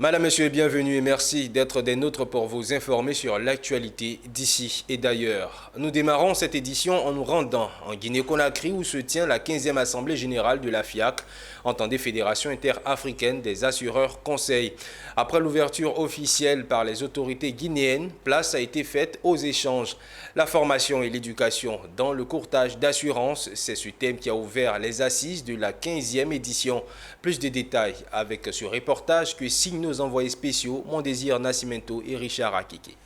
Madame, Monsieur, bienvenue et merci d'être des nôtres pour vous informer sur l'actualité d'ici et d'ailleurs. Nous démarrons cette édition en nous rendant en Guinée-Conakry où se tient la 15e Assemblée Générale de la FIAC, entendez Fédération Interafricaine des Assureurs Conseil. Après l'ouverture officielle par les autorités guinéennes, place a été faite aux échanges. La formation et l'éducation dans le courtage d'assurance, c'est ce thème qui a ouvert les assises de la 15e édition. Plus de détails avec ce reportage que signe nos envoyés spéciaux, Mondésir Nascimento et Richard Akiki.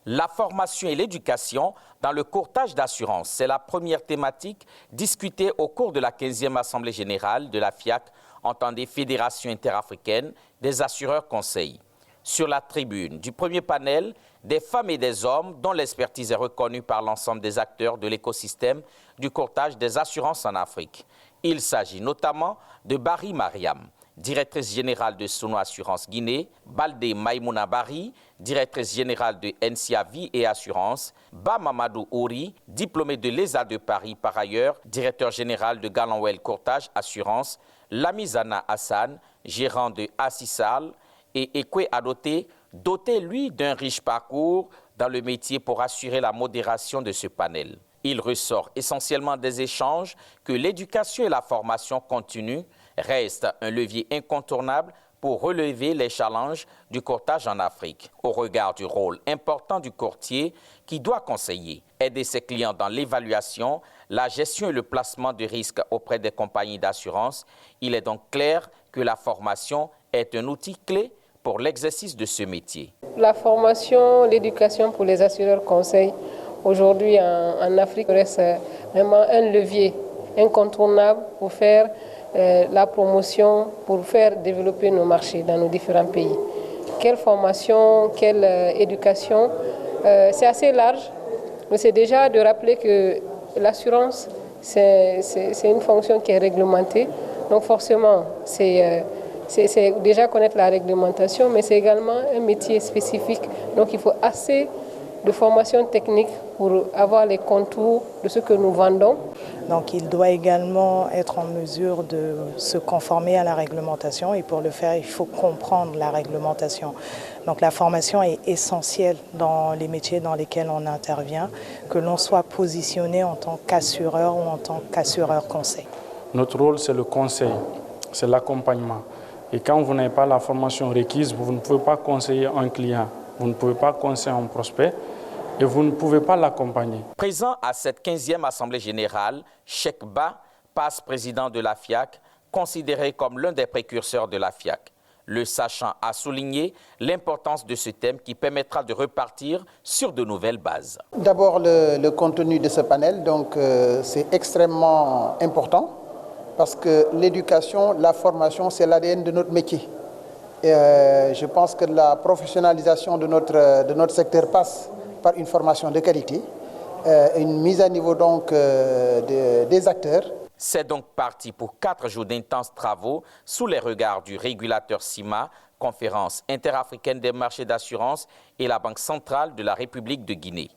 La formation et l'éducation dans le courtage d'assurance, c'est la première thématique discutée au cours de la 15e Assemblée Générale de la FIAC, entendez Fédération Interafricaine des Assureurs Conseil. Sur la tribune du premier panel, des femmes et des hommes dont l'expertise est reconnue par l'ensemble des acteurs de l'écosystème du courtage des assurances en Afrique. Il s'agit notamment de Barry Mariam, directrice générale de Sono Assurance Guinée, Baldé Maïmouna Bari, directrice générale de NCA Vie et Assurance, Ba Mamadou Ouri, diplômé de l'ESA de Paris par ailleurs, directeur général de Galanwell Courtage Assurance, Lamizana Hassan, gérant de Assisal, et Ekwe Adoté, doté lui d'un riche parcours dans le métier pour assurer la modération de ce panel. Il ressort essentiellement des échanges que l'éducation et la formation continue restent un levier incontournable pour relever les challenges du courtage en Afrique, au regard du rôle important du courtier qui doit conseiller, aider ses clients dans l'évaluation, la gestion et le placement de risques auprès des compagnies d'assurance. Il est donc clair que la formation est un outil clé pour l'exercice de ce métier. La formation, l'éducation pour les assureurs conseils, aujourd'hui en Afrique, reste vraiment un levier incontournable pour faire la promotion, pour faire développer nos marchés dans nos différents pays. Quelle formation, quelle éducation, c'est assez large, mais c'est déjà de rappeler que l'assurance, c'est une fonction qui est réglementée, donc forcément, c'est déjà connaître la réglementation, mais c'est également un métier spécifique. Donc il faut assez de formation technique pour avoir les contours de ce que nous vendons. Donc il doit également être en mesure de se conformer à la réglementation et pour le faire, il faut comprendre la réglementation. Donc la formation est essentielle dans les métiers dans lesquels on intervient, que l'on soit positionné en tant qu'assureur ou en tant qu'assureur conseil. Notre rôle, c'est le conseil, c'est l'accompagnement. Et quand vous n'avez pas la formation requise, vous ne pouvez pas conseiller un client, vous ne pouvez pas conseiller un prospect et vous ne pouvez pas l'accompagner. Présent à cette 15e Assemblée Générale, Cheikh Ba, passe-président de la FIAC, considéré comme l'un des précurseurs de la FIAC. Le sachant a souligné l'importance de ce thème qui permettra de repartir sur de nouvelles bases. D'abord, le contenu de ce panel, donc c'est extrêmement important. Parce que l'éducation, la formation, c'est l'ADN de notre métier. Et je pense que la professionnalisation de notre secteur passe par une formation de qualité, une mise à niveau donc des acteurs. C'est donc parti pour 4 jours d'intenses travaux sous les regards du régulateur CIMA, Conférence interafricaine des marchés d'assurance et la Banque centrale de la République de Guinée.